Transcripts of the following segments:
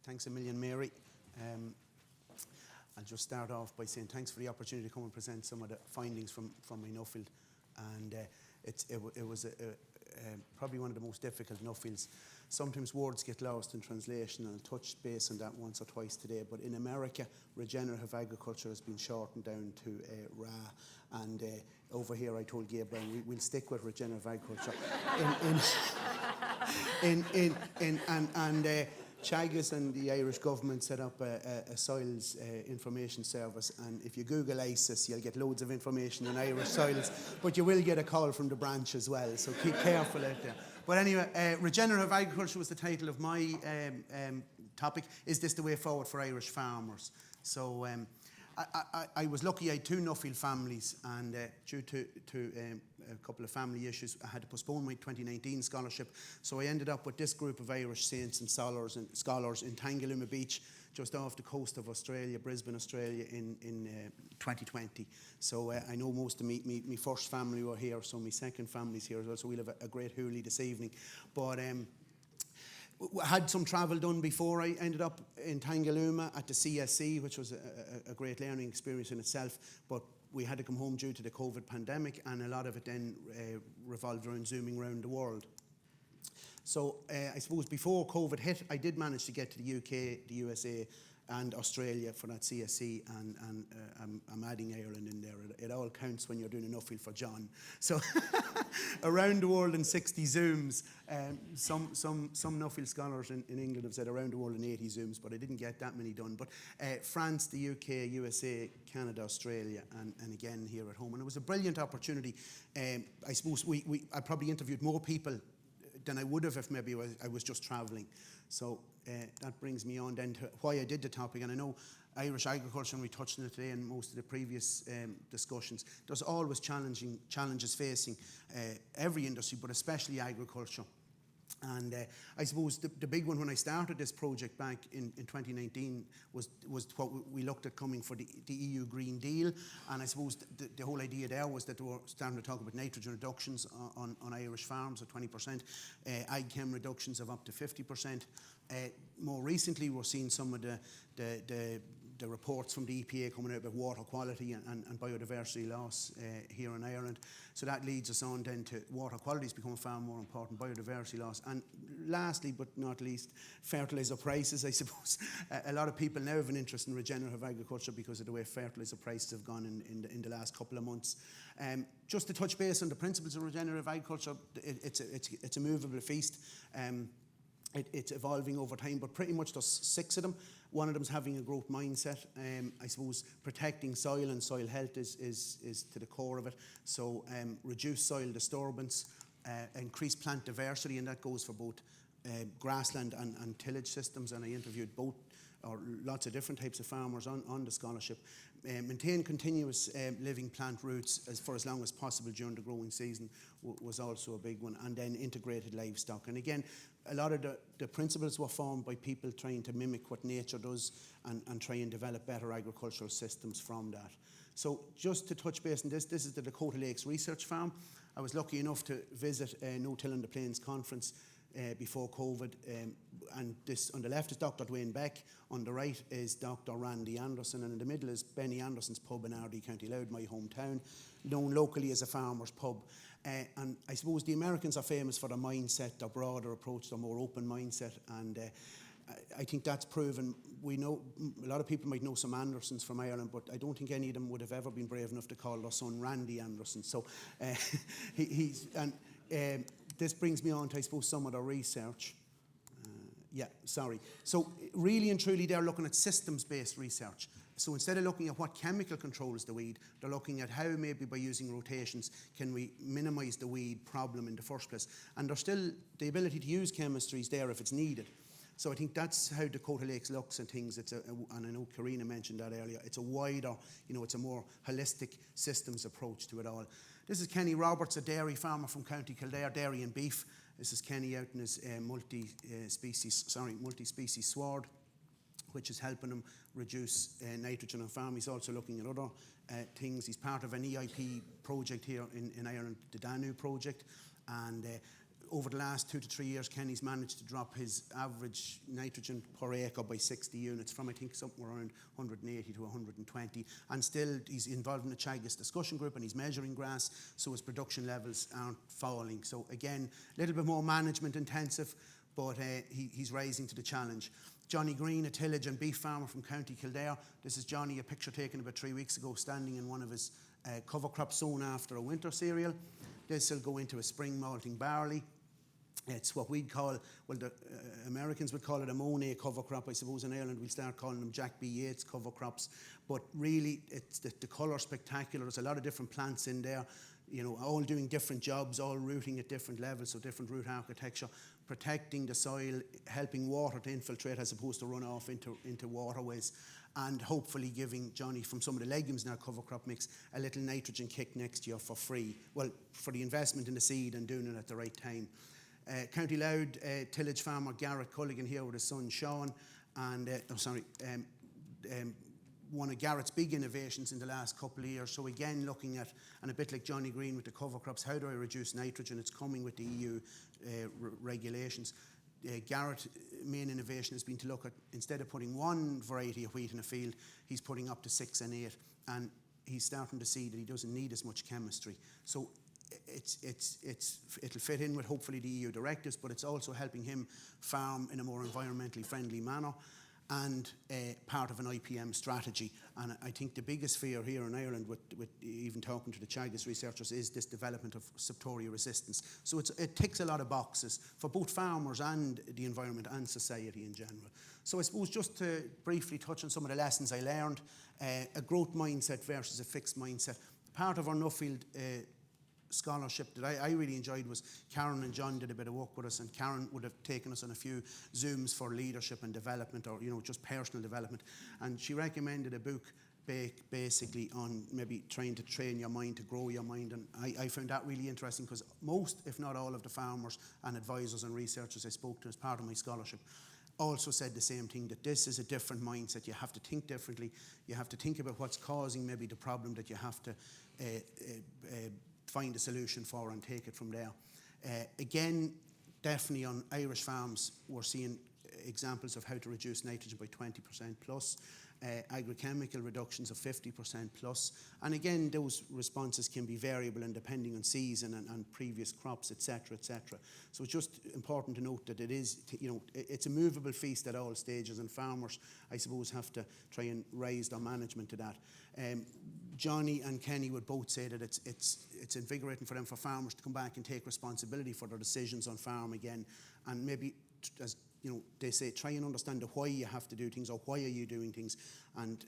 Thanks a million, Mary. I'll just start off by saying thanks for the opportunity to come and present some of the findings from my Nuffield. And it was probably one of the most difficult Nuffields. Sometimes words get lost in translation, and I'll touch base on that once or twice today. But in America, regenerative agriculture has been shortened down to RA. And over here, I told Gabriel we'll stick with regenerative agriculture. Teagasc and the Irish government set up a soils information service, and if you Google ISIS, you'll get loads of information on Irish soils, but you will get a call from the branch as well, so keep careful out there. But anyway, regenerative agriculture was the title of my topic. Is this the way forward for Irish farmers? So I was lucky. I had two Nuffield families, and due to a couple of family issues, I had to postpone my 2019 scholarship. So I ended up with this group of Irish saints and scholars in Tangalooma Beach, just off the coast of Australia, Brisbane, Australia, in 2020. So I know most of my first family were here, so my second family's here as well. So we'll have a great hoolie this evening. But I had some travel done before I ended up in Tangalooma at the CSC, which was a great learning experience in itself. But we had to come home due to the COVID pandemic, and a lot of it then revolved around zooming around the world. So I suppose before COVID hit, I did manage to get to the UK, the USA, and Australia for that CSC, and I'm adding Ireland in there. It all counts when you're doing a Nuffield for John. So around the world in 60 Zooms. Some Nuffield scholars in England have said around the world in 80 Zooms, but I didn't get that many done. But France, the UK, USA, Canada, Australia, and again here at home. And it was a brilliant opportunity. I suppose I probably interviewed more people than I would have if maybe I was just travelling. So that brings me on then to why I did the topic. And I know Irish agriculture, and we touched on it today in most of the previous discussions, there's always challenges facing every industry, but especially agriculture. And I suppose the big one when I started this project back in 2019 was what we looked at coming for the EU Green Deal. And I suppose the whole idea there was that they were starting to talk about nitrogen reductions on Irish farms of 20%, ag chem reductions of up to 50%. More recently, we're seeing some of the reports from the EPA coming out about water quality and biodiversity loss here in Ireland. So that leads us on then to water quality is becoming far more important, biodiversity loss, and lastly but not least, fertiliser prices. I suppose a lot of people now have an interest in regenerative agriculture because of the way fertiliser prices have gone in the last couple of months. Just to touch base on the principles of regenerative agriculture, it's a movable feast. It's evolving over time, but pretty much there's 6 of them. One of them is having a growth mindset. I suppose protecting soil and soil health is to the core of it. So reduce soil disturbance, increase plant diversity, and that goes for both grassland and tillage systems. And I interviewed lots of different types of farmers on the scholarship. Maintain continuous living plant roots for as long as possible during the growing season was also a big one. And then integrated livestock. And again, a lot of the principles were formed by people trying to mimic what nature does and try and develop better agricultural systems from that. So just to touch base on this is the Dakota Lakes Research Farm. I was lucky enough to visit No Till on the Plains conference before COVID, and this on the left is Dr. Dwayne Beck, on the right is Dr. Randy Anderson, and in the middle is Benny Anderson's pub in Ardee, County Louth, my hometown, known locally as a farmer's pub. And I suppose the Americans are famous for their mindset, their broader approach, their more open mindset, and I think that's proven. We know a lot of people might know some Andersons from Ireland, but I don't think any of them would have ever been brave enough to call their son Randy Anderson. So this brings me on to, I suppose, some of the research. So really and truly, they're looking at systems-based research. So instead of looking at what chemical controls the weed, they're looking at how maybe by using rotations can we minimise the weed problem in the first place. And there's still the ability to use chemistries there if it's needed. So I think that's how Dakota Lakes looks at things. And I know Karina mentioned that earlier. It's a wider, it's a more holistic systems approach to it all. This is Kenny Roberts, a dairy farmer from County Kildare, dairy and beef. This is Kenny out in his multi-species sward, which is helping him reduce nitrogen on farm. He's also looking at other things. He's part of an EIP project here in Ireland, the Danu project, and over the last 2 to 3 years, Kenny's managed to drop his average nitrogen per acre by 60 units from, I think, somewhere around 180 to 120. And still, he's involved in the Teagasc discussion group and he's measuring grass, so his production levels aren't falling. So again, a little bit more management intensive, but he's rising to the challenge. Johnny Green, a tillage and beef farmer from County Kildare. This is Johnny, a picture taken about 3 weeks ago, standing in one of his cover crops sown after a winter cereal. This will go into a spring malting barley. It's what we'd call, well, the Americans would call it a Monet cover crop. I suppose in Ireland we'll start calling them Jack B. Yeats cover crops. But really, it's the colour's spectacular. There's a lot of different plants in there, you know, all doing different jobs, all rooting at different levels, so different root architecture, protecting the soil, helping water to infiltrate as opposed to run off into waterways, and hopefully giving Johnny, from some of the legumes in our cover crop mix, a little nitrogen kick next year for free. Well, for the investment in the seed and doing it at the right time. County Louth tillage farmer Garrett Culligan here with his son Sean, and one of Garrett's big innovations in the last couple of years. So again, looking at, and a bit like Johnny Green with the cover crops, how do I reduce nitrogen? It's coming with the EU regulations. Garrett's main innovation has been to look at, instead of putting one variety of wheat in a field, he's putting up to 6 and 8, and he's starting to see that he doesn't need as much chemistry. So it'll fit in with hopefully the EU directives, but it's also helping him farm in a more environmentally friendly manner, and part of an IPM strategy. And I think the biggest fear here in Ireland, with even talking to the Teagasc researchers, is this development of septoria resistance. So it ticks a lot of boxes for both farmers and the environment and society in general. So I suppose just to briefly touch on some of the lessons I learned, a growth mindset versus a fixed mindset. Part of our Nuffield scholarship that I really enjoyed was Karen and John did a bit of work with us, and Karen would have taken us on a few Zooms for leadership and development, or, you know, just personal development, and she recommended a book basically on maybe trying to train your mind, to grow your mind, and I found that really interesting, because most, if not all, of the farmers and advisors and researchers I spoke to as part of my scholarship also said the same thing, that this is a different mindset. You have to think differently. You have to think about what's causing maybe the problem that you have to find a solution for and take it from there. Again, definitely on Irish farms, we're seeing examples of how to reduce nitrogen by 20% plus, agrochemical reductions of 50% plus. And again, those responses can be variable and depending on season and previous crops, etc., etc. So it's just important to note that it is, you know, it's a movable feast at all stages, and farmers, I suppose, have to try and raise their management to that. Johnny and Kenny would both say that it's invigorating for them, for farmers, to come back and take responsibility for their decisions on farm again, and maybe, as you know, they say, try and understand the why you have to do things, or why are you doing things. And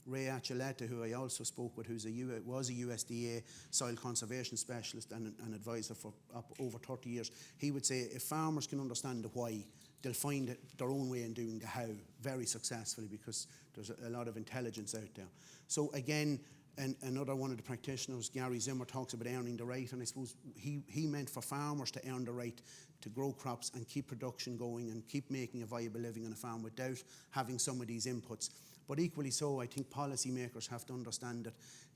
Ray Archuleta, who I also spoke with, was a USDA soil conservation specialist and an advisor for over 30 years, he would say if farmers can understand the why, they'll find their own way in doing the how very successfully, because there's a lot of intelligence out there. So again, another one of the practitioners, Gary Zimmer, talks about earning the right, and I suppose he meant for farmers to earn the right to grow crops and keep production going and keep making a viable living on a farm without having some of these inputs. But equally so, I think policymakers have to understand that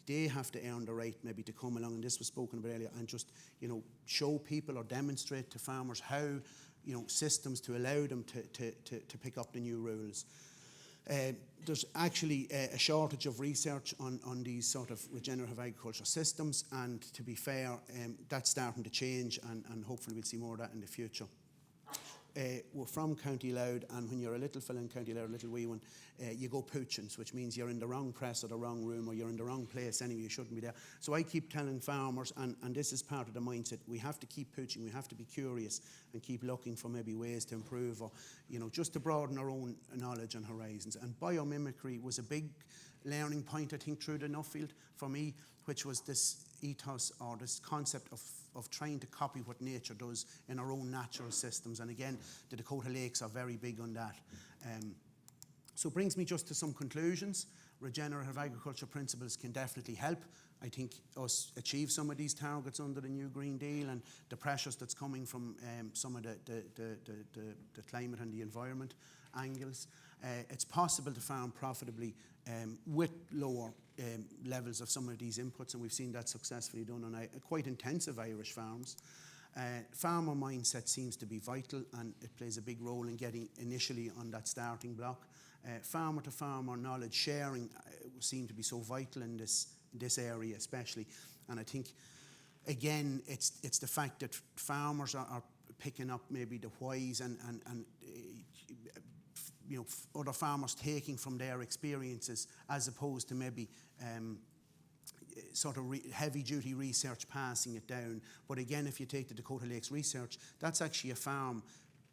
they have to earn the right maybe to come along, and this was spoken about earlier, and just, you know, show people or demonstrate to farmers how, you know, systems to allow them to pick up the new rules. There's actually a shortage of research on these sort of regenerative agriculture systems, and to be fair, that's starting to change, and hopefully we'll see more of that in the future. We're from County Louth, and when you're a little fella in County Louth, a little wee one, you go poochins, which means you're in the wrong press or the wrong room, or you're in the wrong place anyway, you shouldn't be there. So I keep telling farmers, and this is part of the mindset, we have to keep pooching, we have to be curious and keep looking for maybe ways to improve, or, you know, just to broaden our own knowledge and horizons. And biomimicry was a big learning point, I think, through the Nuffield for me, which was this ethos, or this concept of trying to copy what nature does in our own natural systems. And again, the Dakota Lakes are very big on that. So it brings me just to some conclusions. Regenerative agriculture principles can definitely help, I think, us achieve some of these targets under the new Green Deal, and the pressures that's coming from some of the climate and the environment angles. It's possible to farm profitably with lower levels of some of these inputs, and we've seen that successfully done on quite intensive Irish farms. Farmer mindset seems to be vital, and it plays a big role in getting initially on that starting block. Farmer to farmer knowledge sharing seems to be so vital in this area especially, and I think again it's the fact that farmers are picking up maybe the whys and other farmers taking from their experiences, as opposed to maybe sort of heavy-duty research passing it down. But again, if you take the Dakota Lakes research, that's actually a farm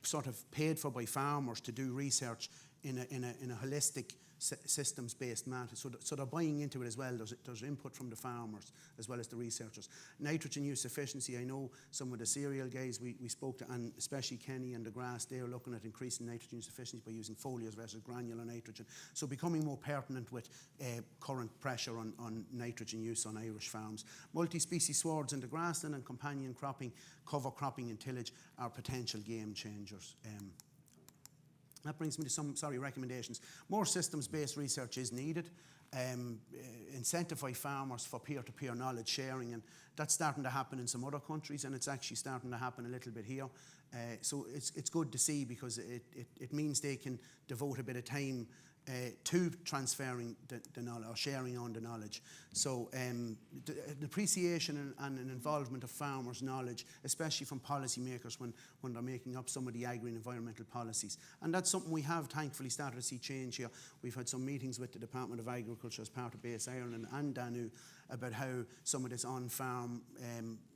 sort of paid for by farmers to do research in a holistic systems-based manner. So they're buying into it as well. There's input from the farmers as well as the researchers. Nitrogen use efficiency, I know some of the cereal guys we spoke to, and especially Kenny and the grass, they're looking at increasing nitrogen use efficiency by using foliars versus granular nitrogen. So becoming more pertinent with current pressure on nitrogen use on Irish farms. Multi-species swards in the grassland and companion cropping, cover cropping and tillage are potential game changers. That brings me to some recommendations. More systems-based research is needed. Incentivise farmers for peer-to-peer knowledge sharing, and that's starting to happen in some other countries, and it's actually starting to happen a little bit here. So it's good to see, because it means they can devote a bit of time to transferring the knowledge or sharing on the knowledge. So the appreciation and an involvement of farmers' knowledge, especially from policymakers when they're making up some of the agri and environmental policies. And that's something we have thankfully started to see change here. We've had some meetings with the Department of Agriculture as part of Base Ireland and DANU about how some of this on-farm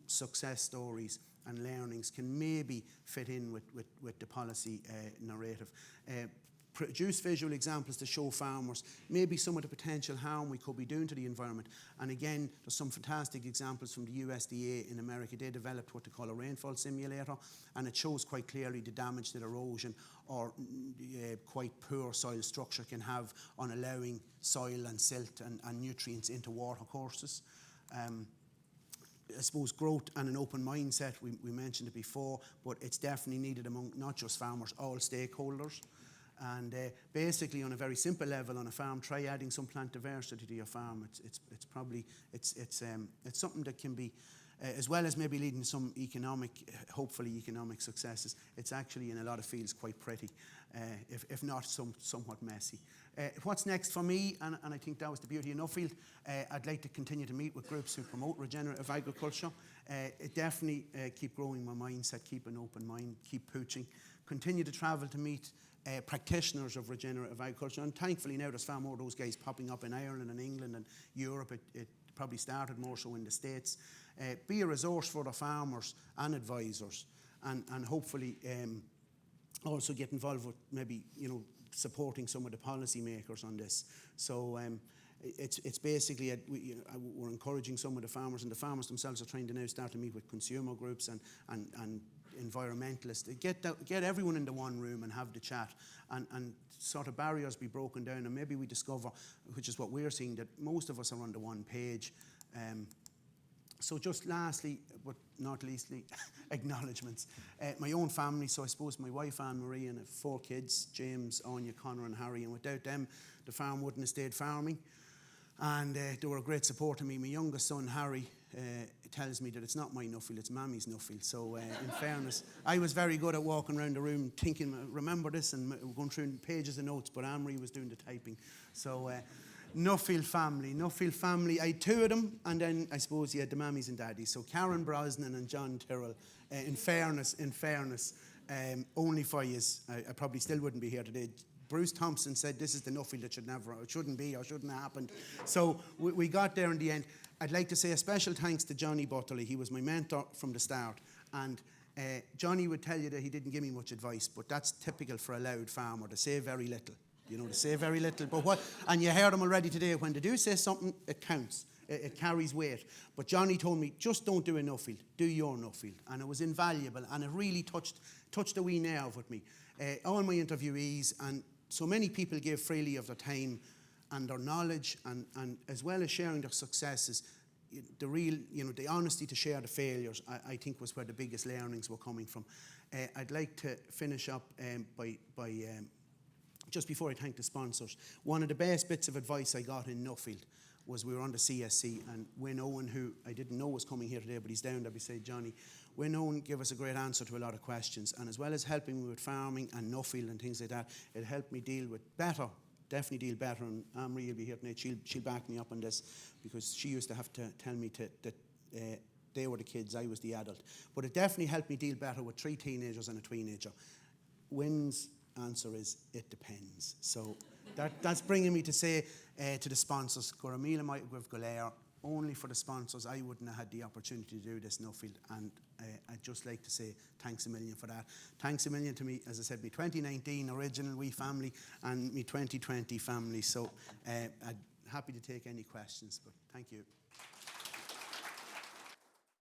success stories and learnings can maybe fit in with the policy narrative. Produce visual examples to show farmers maybe some of the potential harm we could be doing to the environment. And again, there's some fantastic examples from the USDA in America. They developed what they call a rainfall simulator, and it shows quite clearly the damage that erosion or quite poor soil structure can have on allowing soil and silt and nutrients into water courses. I suppose growth and an open mindset, we mentioned it before, but it's definitely needed among not just farmers, all stakeholders. And basically, on a very simple level on a farm, try adding some plant diversity to your farm. It's something that can be, as well as maybe leading to some hopefully economic successes. It's actually in a lot of fields quite pretty, if not somewhat messy. What's next for me, and I think that was the beauty of Nuffield, I'd like to continue to meet with groups who promote regenerative agriculture. It definitely keep growing my mindset, keep an open mind, keep pooching, continue to travel to meet practitioners of regenerative agriculture, and thankfully now there's far more of those guys popping up in Ireland and England and Europe. It probably started more so in the States. Be a resource for the farmers and advisors, and hopefully also get involved with maybe supporting some of the policy makers on this. So it's basically we're encouraging some of the farmers, and the farmers themselves are trying to now start to meet with consumer groups and environmentalists. Get everyone into one room and have the chat, and sort of barriers be broken down, and maybe we discover, which is what we're seeing, that most of us are on the one page. So just lastly, but not leastly, acknowledgements. My own family, so I suppose my wife Anne-Marie and 4 kids, James, Anya, Connor and Harry, and without them the farm wouldn't have stayed farming. And they were a great support to me. My youngest son, Harry, tells me that it's not my Nuffield, it's Mammy's Nuffield. So in fairness, I was very good at walking around the room thinking, remember this, and going through pages of notes, but Anne-Marie was doing the typing. So Nuffield family. I had 2 of them, and then I suppose you had the Mammies and Daddies. So Karen Brosnan and John Tyrrell. In fairness, only for yous. I probably still wouldn't be here today. Bruce Thompson said this is the Nuffield that shouldn't be or shouldn't have happened. So we got there in the end. I'd like to say a special thanks to Johnny Butterley. He was my mentor from the start. And Johnny would tell you that he didn't give me much advice, but that's typical for a loud farmer, to say very little. To say very little. But and you heard him already today, when they do say something, it counts. It carries weight. But Johnny told me, just don't do a Nuffield, do your Nuffield. And it was invaluable, and it really touched a wee nerve with me. All my interviewees, and so many people gave freely of their time and their knowledge, and as well as sharing their successes, the real, the honesty to share the failures, I think was where the biggest learnings were coming from. I'd like to finish up by just before I thank the sponsors, one of the best bits of advice I got in Nuffield was we were on the CSC, and Win Owen, who I didn't know was coming here today, but he's down there beside Johnny, Win Owen gave us a great answer to a lot of questions, and as well as helping me with farming and Nuffield and things like that, it helped me deal with better, definitely deal better, and Anne-Marie will be here tonight, she'll back me up on this, because she used to have to tell me that they were the kids, I was the adult. But it definitely helped me deal better with 3 teenagers and a teenager. Wynn's answer is, it depends. So that's bringing me to say to the sponsors, Goramila might give Golair, only for the sponsors, I wouldn't have had the opportunity to do this Nuffield, and I'd just like to say thanks a million for that. Thanks a million to me, as I said, my 2019 original wee family and my 2020 family. So I'm happy to take any questions, but thank you.